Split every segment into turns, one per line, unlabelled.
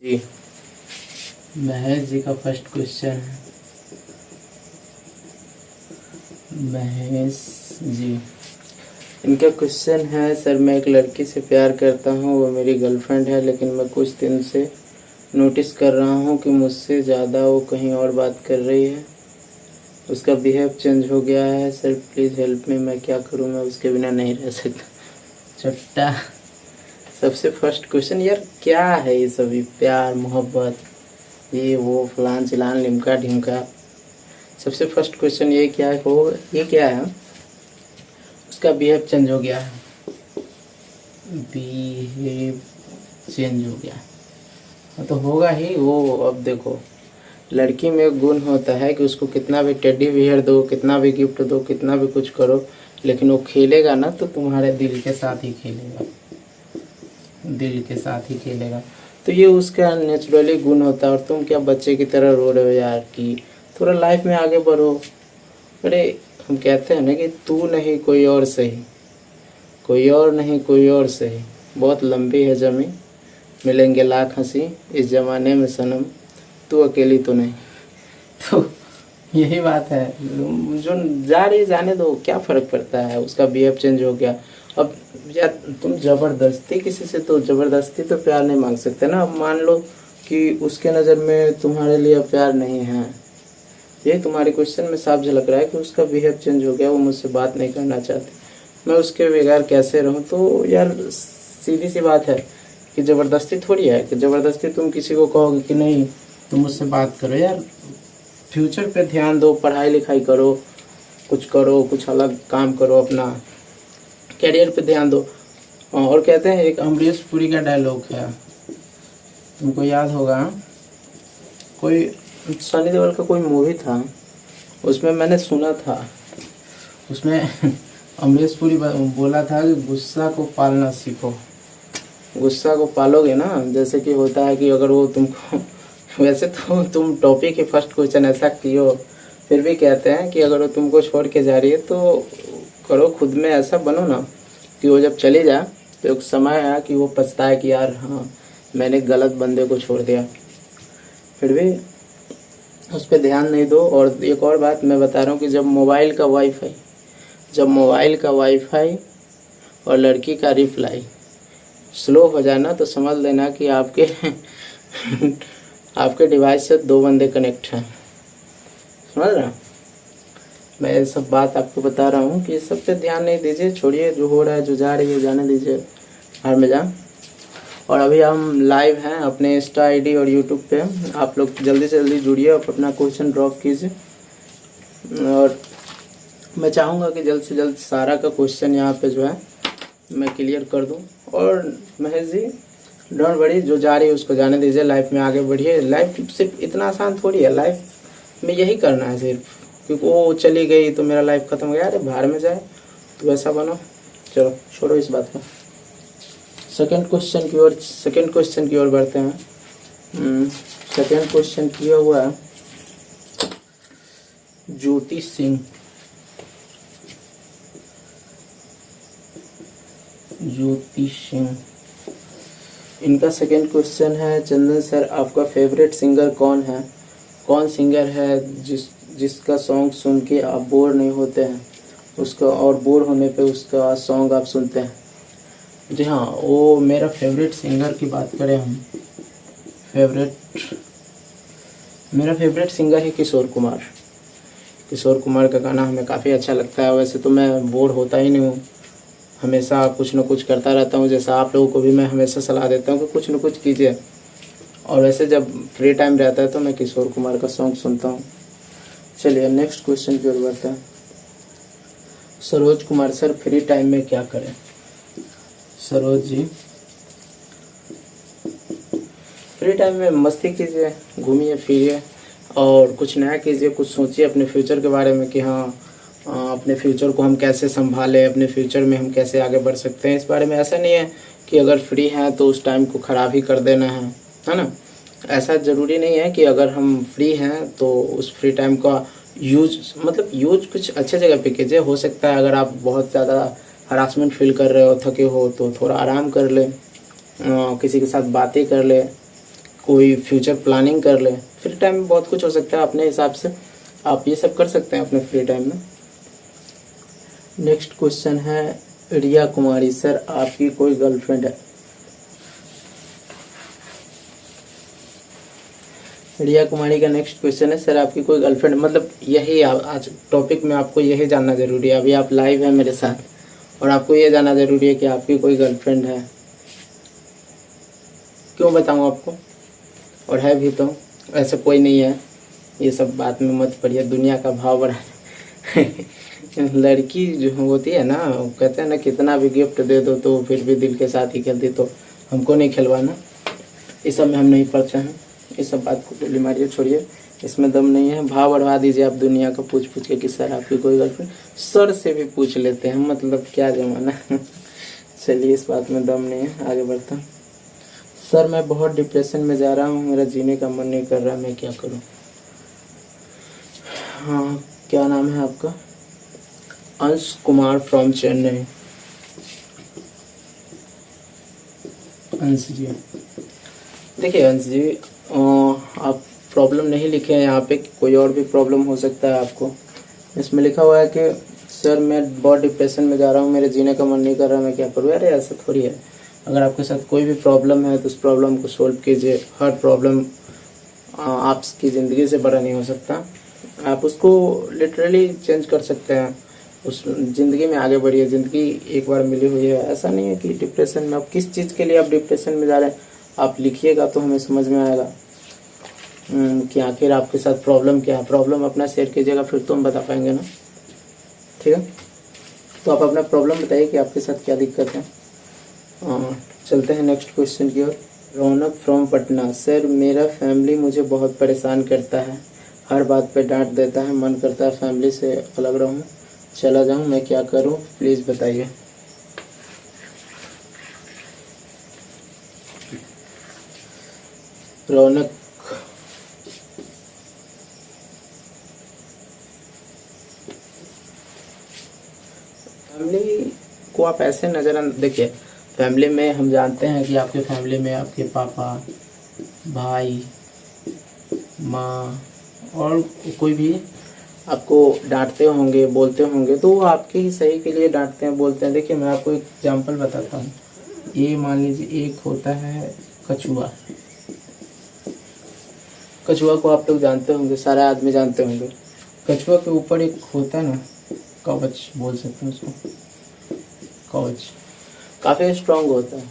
जी। महेश जी का first question है। महेश जी, इनका क्वेश्चन है, सर मैं एक लड़की से प्यार करता हूँ, वो मेरी गर्लफ्रेंड है, लेकिन मैं कुछ दिन से नोटिस कर रहा हूँ कि मुझसे ज़्यादा वो कहीं और बात कर रही है। उसका बिहेव चेंज हो गया है। सर प्लीज़ हेल्प मी, मैं क्या करूँ, मैं उसके बिना नहीं रह सकता। चट्टा, सबसे फर्स्ट क्वेश्चन, यार क्या है ये सभी प्यार मोहब्बत ये वो फलान चिलान लिमका ढिमका। सबसे फर्स्ट क्वेश्चन ये क्या है, हो ये क्या है, उसका बिहेव चेंज हो गया है। बिहेव चेंज हो गया, हाँ तो होगा ही वो। अब देखो, लड़की में एक गुण होता है कि उसको कितना भी टेडी बियर दो, कितना भी गिफ्ट दो, कितना भी कुछ करो, लेकिन वो खेलेगा ना तो तुम्हारे दिल के साथ ही खेलेगा, दिल के साथ ही खेलेगा। तो ये उसका नेचुरली गुण होता है। और तुम क्या बच्चे की तरह रो रहे हो यार कि थोड़ा लाइफ में आगे बढ़ो। अरे हम कहते हैं ना कि तू नहीं कोई और सही, कोई और नहीं कोई और सही, बहुत लंबी है ज़मीं, मिलेंगे लाख हंसी इस ज़माने में सनम, तू अकेली तो नहीं। तो यही बात है, जो जा रही जाने दो, क्या फ़र्क पड़ता है। उसका बिहेव चेंज हो गया। अब यार तुम ज़बरदस्ती किसी से, तो ज़बरदस्ती तो प्यार नहीं मांग सकते ना। अब मान लो कि उसके नज़र में तुम्हारे लिए प्यार नहीं है, ये तुम्हारे क्वेश्चन में साफ झलक रहा है कि उसका बिहेव चेंज हो गया, वो मुझसे बात नहीं करना चाहती, मैं उसके बगैर कैसे रहूं। तो यार सीधी सी बात है कि ज़बरदस्ती थोड़ी है कि ज़बरदस्ती तुम किसी को कहोगे कि नहीं तुम मुझसे बात करो। यार फ्यूचर पे ध्यान दो, पढ़ाई लिखाई करो, कुछ अलग काम करो, अपना कैरियर पे ध्यान दो। और कहते हैं, एक अमरीश पुरी का डायलॉग है, तुमको याद होगा, कोई सनी देओल का कोई मूवी था, उसमें मैंने सुना था, उसमें अमरीश पुरी बोला था कि गुस्सा को पालना सीखो। गुस्सा को पालोगे ना, जैसे कि होता है कि अगर वो तुमको वैसे तो तुम टॉपिक ही फर्स्ट क्वेश्चन ऐसा कियो, फिर भी कहते हैं कि अगर वो तुमको छोड़ के जा रही है तो करो, खुद में ऐसा बनो ना कि वो जब चली जाए तो एक समय आया कि वो पछताए कि यार हाँ मैंने गलत बंदे को छोड़ दिया। फिर भी उस पर ध्यान नहीं दो। और एक और बात मैं बता रहा हूँ कि जब मोबाइल का वाईफाई और लड़की का रिप्लाई स्लो हो जाए ना, तो समझ लेना कि आपके आपके डिवाइस से दो बंदे कनेक्ट हैं। समझ रहे हो, मैं ये सब बात आपको बता रहा हूँ कि सब पे ध्यान नहीं दीजिए, छोड़िए जो हो रहा है, जो जा रही है जाने दीजिए, हर में जा। और अभी हम लाइव हैं अपने इंस्टा आईडी और यूट्यूब पे, आप लोग जल्दी से जल्दी जुड़िए और अपना क्वेश्चन ड्रॉप कीजिए। और मैं चाहूँगा कि जल्द से जल्द सारा का क्वेश्चन यहाँ पे जो है मैं क्लियर कर दूँ। और महेश जी डोंट वरी, जो जा रही है उसको जाने दीजिए, लाइफ में आगे बढ़िए। लाइफ सिर्फ इतना आसान थोड़ी है, लाइफ में यही करना है सिर्फ, क्योंकि वो चली गई तो मेरा लाइफ ख़त्म हो गया। अरे बाहर में जाए तो वैसा बनो। चलो छोड़ो इस बात को, सेकंड क्वेश्चन की ओर बढ़ते हैं। सेकंड क्वेश्चन किया हुआ है ज्योति सिंह। इनका सेकंड क्वेश्चन है, चंदन सर आपका फेवरेट सिंगर कौन है, कौन सिंगर है जिसका सॉन्ग सुन के आप बोर नहीं होते हैं उसका, और बोर होने पे उसका सॉन्ग आप सुनते हैं। जी हाँ, वो मेरा फेवरेट सिंगर की बात करें हम, मेरा फेवरेट सिंगर है किशोर कुमार। किशोर कुमार का गाना हमें काफ़ी अच्छा लगता है। वैसे तो मैं बोर होता ही नहीं हूँ, हमेशा कुछ न कुछ करता रहता हूँ, जैसा आप लोगों को भी मैं हमेशा सलाह देता हूँ कि कुछ न कुछ कीजिए। और वैसे जब फ्री टाइम रहता है तो मैं किशोर कुमार का सॉन्ग सुनता हूँ। चलिए नेक्स्ट क्वेश्चन की ओर बढ़ते हैं। Saroj Kumar, sir free time में क्या करें। सरोज जी, फ्री टाइम में मस्ती कीजिए, घूमिए फिरिए और कुछ नया कीजिए, कुछ सोचिए अपने फ्यूचर के बारे में कि हाँ अपने फ्यूचर को हम कैसे संभालें, अपने फ्यूचर में हम कैसे आगे बढ़ सकते हैं। इस बारे में ऐसा नहीं है कि अगर फ्री हैं तो उस टाइम को ख़राब ही कर देना है ना। ऐसा ज़रूरी नहीं है कि अगर हम फ्री हैं तो उस फ्री टाइम का यूज कुछ अच्छे जगह पे कीजिए। हो सकता है अगर आप बहुत ज़्यादा हरासमेंट फील कर रहे हो, थके हो, तो थोड़ा आराम कर ले, किसी के साथ बातें कर ले, कोई फ्यूचर प्लानिंग कर ले। फ्री टाइम में बहुत कुछ हो सकता है, अपने हिसाब से आप ये सब कर सकते हैं अपने फ्री टाइम में। नेक्स्ट क्वेश्चन है रिया कुमारी, सर आपकी कोई गर्लफ्रेंड है? रिया कुमारी का नेक्स्ट क्वेश्चन है, सर आपकी कोई गर्लफ्रेंड, मतलब यही आज टॉपिक में आपको यही जानना ज़रूरी है। अभी आप लाइव हैं मेरे साथ और आपको ये जानना ज़रूरी है कि आपकी कोई गर्लफ्रेंड है। क्यों बताऊँ आपको, और है भी तो, ऐसा कोई नहीं है। ये सब बात में मत पड़िए, दुनिया का भाव बढ़ा लड़की जो होती है ना, वो कहते हैं ना कितना भी गिफ्ट दे दो तो फिर भी दिल के साथ ही खेलती, तो हमको नहीं खिलवाना। इस सब में हम नहीं पड़ते हैं, इस सब बात को गोली मारिए, छोड़िए, इसमें दम नहीं है। भाव बढ़वा दीजिए आप दुनिया का पूछ पूछ के कि सर आपकी कोई गर्लफ्रेंड, सर से भी पूछ लेते हैं, मतलब क्या जमाना चलिए, इस बात में दम नहीं है, आगे बढ़ता हूँ। सर मैं बहुत डिप्रेशन में जा रहा हूँ, मेरा जीने का मन नहीं कर रहा, मैं क्या करूँ? हाँ, क्या नाम है आपका? अंश कुमार फ्रॉम चेन्नई। अंश जी, देखिए अंश जी, आप प्रॉब्लम नहीं लिखे हैं यहाँ पे, कोई और भी प्रॉब्लम हो सकता है आपको। इसमें लिखा हुआ है कि सर मैं बहुत डिप्रेशन में जा रहा हूँ, मेरे जीने का मन नहीं कर रहा, मैं क्या करूँ? अरे ऐसा थोड़ी है, अगर आपके साथ कोई भी प्रॉब्लम है तो उस प्रॉब्लम को सोल्व कीजिए। हर प्रॉब्लम आपकी ज़िंदगी से बड़ा नहीं हो सकता, आप उसको लिटरली चेंज कर सकते हैं, उस ज़िंदगी में आगे बढ़िए। ज़िंदगी एक बार मिली हुई है, ऐसा नहीं है कि डिप्रेशन में, आप किस चीज़ के लिए आप डिप्रेशन में जा रहे हैं आप लिखिएगा तो हमें समझ में आएगा कि आखिर आपके साथ प्रॉब्लम क्या है। प्रॉब्लम अपना शेयर कीजिएगा, फिर तो हम बता पाएंगे ना, ठीक है? तो आप अपना प्रॉब्लम बताइए कि आपके साथ क्या दिक्कत है। चलते हैं नेक्स्ट क्वेश्चन की ओर। रौनक फ्रॉम पटना, सर मेरा फैमिली मुझे बहुत परेशान करता है, हर बात पे डांट देता है, मन करता है फैमिली से अलग रहूं, चला जाऊं, मैं क्या करूं, प्लीज़ बताइए। रौनक, फैमिली को आप ऐसे नज़र देखिए, फैमिली में हम जानते हैं कि आपके फैमिली में आपके पापा, भाई, माँ और कोई भी आपको डांटते होंगे, बोलते होंगे, तो वो आपके ही सही के लिए डांटते हैं, बोलते हैं। देखिए मैं आपको एक एग्जांपल बताता हूँ। ये मान लीजिए एक होता है कछुआ, कछुआ को आप लोग जानते होंगे, सारे आदमी जानते होंगे। कछुआ के ऊपर एक होता है ना, कवच बोल सकते हैं उसको, कवच काफ़ी स्ट्रांग होता है।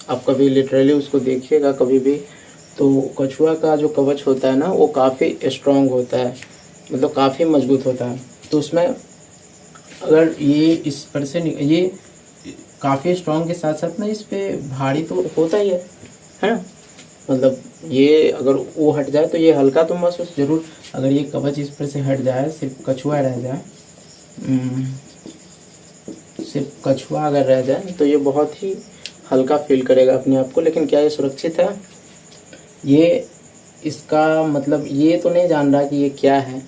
आप कभी लिटरली उसको देखिएगा कभी भी, तो कछुआ का जो कवच होता है ना वो काफ़ी स्ट्रांग होता है, मतलब काफ़ी मजबूत होता है। तो उसमें अगर ये इस पर से ये काफ़ी स्ट्रांग के साथ साथ ना इस पर भारी तो होता ही है ना, मतलब ये अगर वो हट जाए तो ये हल्का तो महसूस जरूर, अगर ये कवच इस पर से हट जाए, सिर्फ कछुआ रह जाए, सिर्फ कछुआ अगर रह जाए तो ये बहुत ही हल्का फील करेगा अपने आप को। लेकिन क्या ये सुरक्षित है? ये इसका मतलब ये तो नहीं जान रहा कि ये क्या है,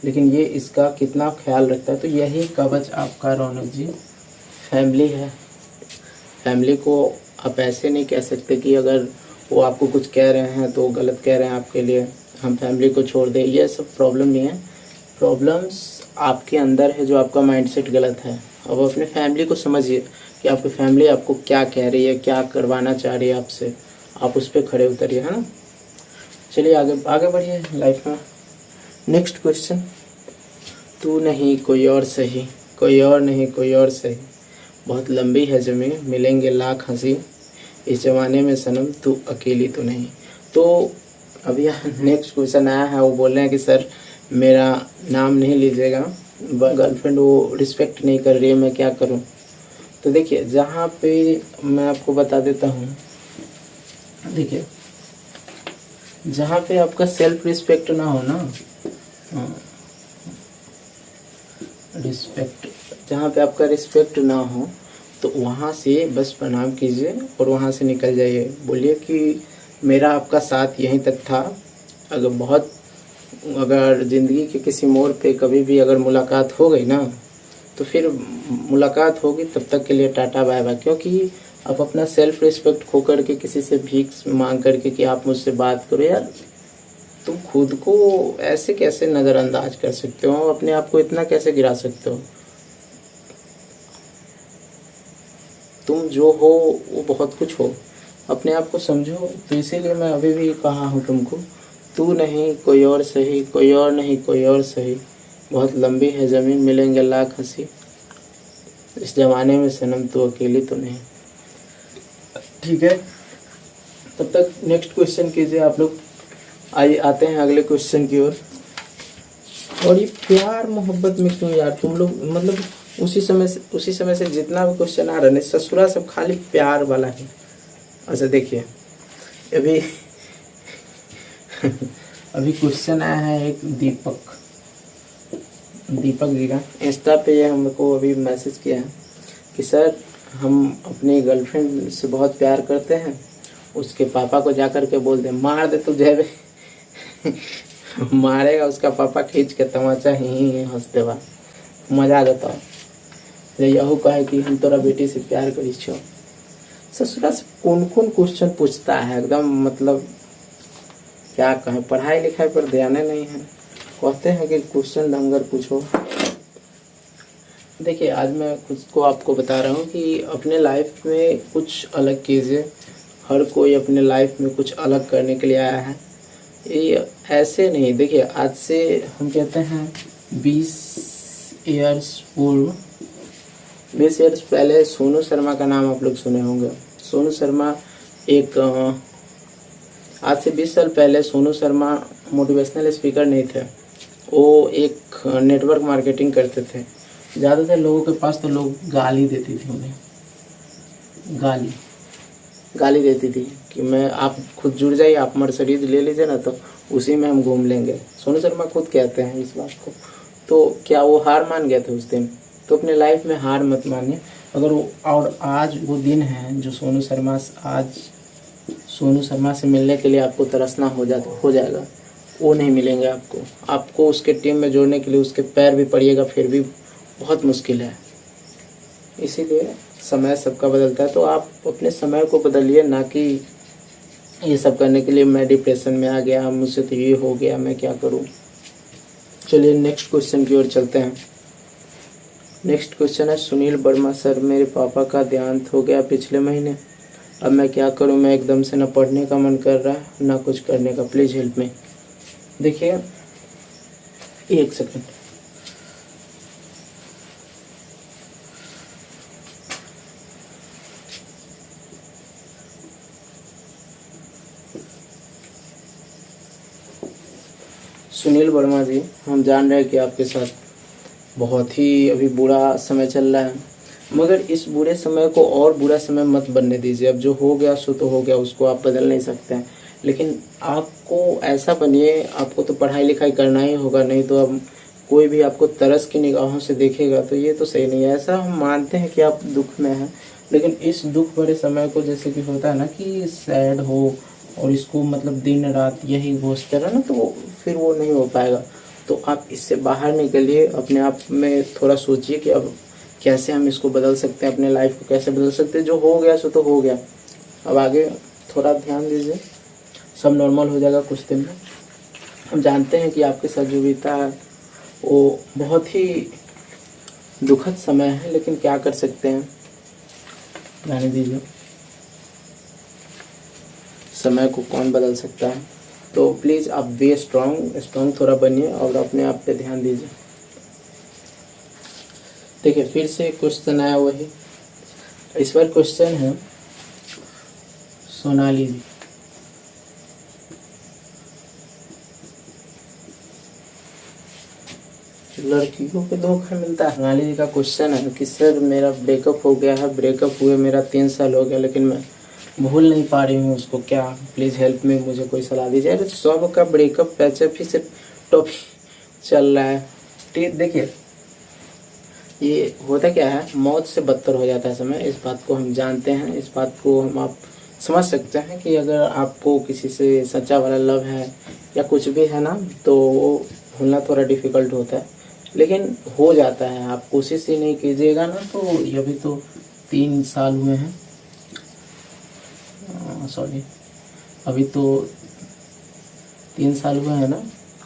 लेकिन ये इसका कितना ख्याल रखता है। तो यही कवच आपका रौनक जी फैमिली है। फैमिली को आप ऐसे नहीं कह सकते कि अगर वो आपको कुछ कह रहे हैं तो गलत कह रहे हैं आपके लिए, हम फैमिली को छोड़ दें, ये सब प्रॉब्लम नहीं है। प्रॉब्लम्स आपके अंदर है, जो आपका माइंडसेट गलत है। अब अपने फैमिली को समझिए कि आपकी फैमिली आपको क्या कह रही है, क्या करवाना चाह रही है आपसे, आप उस पर खड़े उतरिए, है ना। चलिए आगे आगे बढ़िए लाइफ में। नेक्स्ट क्वेश्चन, तू नहीं कोई और सही, कोई और नहीं कोई और सही, बहुत लंबी है ज़मीं, मिलेंगे लाख हंसी, इस ज़माने में सनम तू अकेली तो नहीं। तो अभी नेक्स्ट क्वेश्चन आया है, वो बोल रहे हैं कि सर मेरा नाम नहीं लीजिएगा, गर्लफ्रेंड वो रिस्पेक्ट नहीं कर रही है, मैं क्या करूं। तो देखिए जहाँ पे मैं आपको बता देता हूँ, देखिए जहाँ पे आपका सेल्फ रिस्पेक्ट ना हो ना, रिस्पेक्ट, जहाँ पे आपका रिस्पेक्ट ना हो तो वहाँ से बस प्रणाम कीजिए और वहाँ से निकल जाइए। बोलिए कि मेरा आपका साथ यहीं तक था, अगर ज़िंदगी के किसी मोड़ पे कभी भी अगर मुलाकात हो गई ना तो फिर मुलाकात होगी, तब तक के लिए टाटा बाय बाय। क्योंकि आप अपना सेल्फ रिस्पेक्ट खो करके किसी से भीख मांग करके कि आप मुझसे बात करो, यार तुम खुद को ऐसे कैसे नज़रअंदाज कर सकते हो, अपने आप को इतना कैसे गिरा सकते हो। तुम जो हो वो बहुत कुछ हो, अपने आप को समझो। तो इसीलिए मैं अभी भी कहा हूँ तुमको, तू नहीं कोई और सही, कोई और नहीं कोई और सही, बहुत लंबी है ज़मीन मिलेंगे लाख हंसी, इस ज़माने में सनम तू अकेली तो नहीं। ठीक है, तब तक नेक्स्ट क्वेश्चन कीजिए आप लोग। आइए आते हैं अगले क्वेश्चन की ओर। और ये प्यार मोहब्बत में क्यों यार तुम लोग, मतलब उसी समय से जितना भी क्वेश्चन आ रहा है ना, ससुरा सब खाली प्यार वाला है। अच्छा देखिए, अभी अभी क्वेश्चन आया है एक दीपक जी का, इंस्टा पे ये हमको अभी मैसेज किया है कि सर हम अपनी गर्लफ्रेंड से बहुत प्यार करते हैं, उसके पापा को जा कर के बोल दे मार दे तुझे भी। मारेगा उसका पापा खींच के तमाचा, ही हंसते बा मजा आ जाता है। यहू कहे कि हम तोरा बेटी से प्यार करी छो। ससुरा से कौन कौन क्वेश्चन पूछता है एकदम, मतलब क्या कहें, पढ़ाई लिखाई पर ध्यान नहीं है। कहते हैं कि क्वेश्चन ढंगर पूछो। देखिए आज मैं खुद को आपको बता रहा हूँ कि अपने लाइफ में कुछ अलग कीजिए। हर कोई अपने लाइफ में कुछ अलग करने के लिए आया है, ये ऐसे नहीं। देखिए आज से हम कहते हैं 20 ईयर्स पहले सोनू शर्मा का नाम आप लोग सुने होंगे। सोनू शर्मा एक आज से 20 साल पहले सोनू शर्मा मोटिवेशनल स्पीकर नहीं थे, वो एक नेटवर्क मार्केटिंग करते थे। ज़्यादातर लोगों के पास तो लोग गाली देती थी उन्हें, गाली देती थी कि मैं आप खुद जुड़ जाइए, आप मर्सिडीज ले लीजिए ना तो उसी में हम घूम लेंगे। सोनू शर्मा खुद कहते हैं इस बात को। तो क्या वो हार मान गए थे उस दिन? तो अपने लाइफ में हार मत मानिए। अगर वो, और आज वो दिन है जो सोनू शर्मा से मिलने के लिए आपको तरसना हो जाएगा, वो नहीं मिलेंगे आपको उसके टीम में जोड़ने के लिए उसके पैर भी पड़िएगा, फिर भी बहुत मुश्किल है। इसीलिए समय सबका बदलता है, तो आप अपने समय को बदलिए, ना कि ये सब करने के लिए मैं डिप्रेशन में आ गया, मुझसे तो ये हो गया, मैं क्या करूं। चलिए नेक्स्ट क्वेश्चन की ओर चलते हैं। नेक्स्ट क्वेश्चन है सुनील वर्मा सर, मेरे पापा का देहांत हो गया पिछले महीने, अब मैं क्या करूं, मैं एकदम से ना पढ़ने का मन कर रहा है ना कुछ करने का, प्लीज़ हेल्प मी। देखिए एक सेकंड, सुनील वर्मा जी, हम जान रहे हैं कि आपके साथ बहुत ही अभी बुरा समय चल रहा है, मगर इस बुरे समय को और बुरा समय मत बनने दीजिए। अब जो हो गया सो तो हो गया, उसको आप बदल नहीं सकते हैं, लेकिन आपको ऐसा बनिए, आपको तो पढ़ाई लिखाई करना ही होगा, नहीं तो अब कोई भी आपको तरस की निगाहों से देखेगा तो ये तो सही नहीं है। ऐसा हम मानते हैं कि आप दुख में हैं, लेकिन इस दुख भरे समय को जैसे कि होता है ना कि सैड हो और इसको मतलब दिन रात यही घोषते रहे ना, तो फिर वो नहीं हो पाएगा। तो आप इससे बाहर निकलिए, अपने आप में थोड़ा सोचिए कि अब कैसे हम इसको बदल सकते हैं, अपने लाइफ को कैसे बदल सकते हैं। जो हो गया सो तो हो गया, अब आगे थोड़ा ध्यान दीजिए, सब नॉर्मल हो जाएगा कुछ दिन में। हम जानते हैं कि आपके साथ जो बीता है वो बहुत ही दुखद समय है, लेकिन क्या कर सकते हैं, जाने दीजिए, समय को कौन बदल सकता है। तो प्लीज़ आप बी स्ट्रॉन्ग थोड़ा बनिए और अपने आप पे ध्यान दीजिए। देखिए फिर से क्वेश्चन आया वही, इस बार क्वेश्चन है सोनाली जी। लड़कियों को धोखा मिलता है। सोनाली जी का क्वेश्चन है कि सर मेरा ब्रेकअप हो गया है, ब्रेकअप हुए मेरा 3 साल हो गया, लेकिन मैं भूल नहीं पा रही हूँ उसको, क्या प्लीज़ हेल्प में, मुझे कोई सलाह दीजिए। अरे सब का ब्रेकअप पैचअप ही से टॉपिक चल रहा है। देखिए ये होता क्या है, मौत से बदतर हो जाता है समय, इस बात को हम जानते हैं, इस बात को हम आप समझ सकते हैं कि अगर आपको किसी से सच्चा वाला लव है या कुछ भी है ना, तो वो भूलना थोड़ा डिफ़िकल्ट होता है, लेकिन हो जाता है। आप कोशिश ही नहीं कीजिएगा ना, तो ये अभी तो 3 साल हुए हैं, हाँ सॉरी, अभी तो 3 साल हुए हैं ना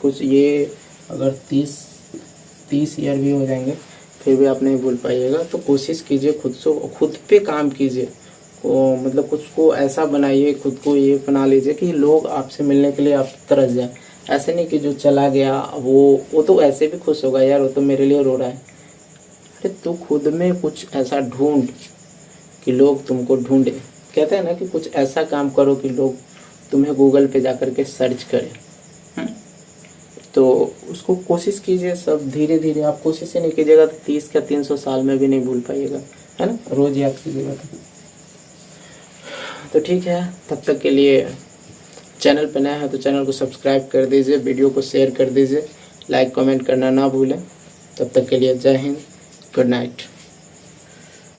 कुछ, ये अगर 30 ईयर भी हो जाएंगे फिर भी आप नहीं भूल पाइएगा। तो कोशिश कीजिए खुद पे काम कीजिए, को मतलब कुछ को ऐसा बनाइए, खुद को ये बना लीजिए कि लोग आपसे मिलने के लिए आप तरस जाए। ऐसे नहीं कि जो चला गया वो तो ऐसे भी खुश होगा, यार वो तो मेरे लिए रो रहा है। अरे तू खुद में कुछ ऐसा ढूंढ कि लोग तुमको ढूंढे। कहते हैं ना कि कुछ ऐसा काम करो कि लोग तुम्हें गूगल पे जा कर के सर्च करें। तो उसको कोशिश कीजिए, सब धीरे धीरे। आप कोशिश ही नहीं कीजिएगा तो 30 या 300 साल में भी नहीं भूल पाइएगा, है ना। रोज याद कीजिएगा। तो ठीक है, तब तक के लिए चैनल पर नया है तो चैनल को सब्सक्राइब कर दीजिए, वीडियो को शेयर कर दीजिए, लाइक कमेंट करना ना भूलें। तब तक के लिए जय हिंद, गुड नाइट।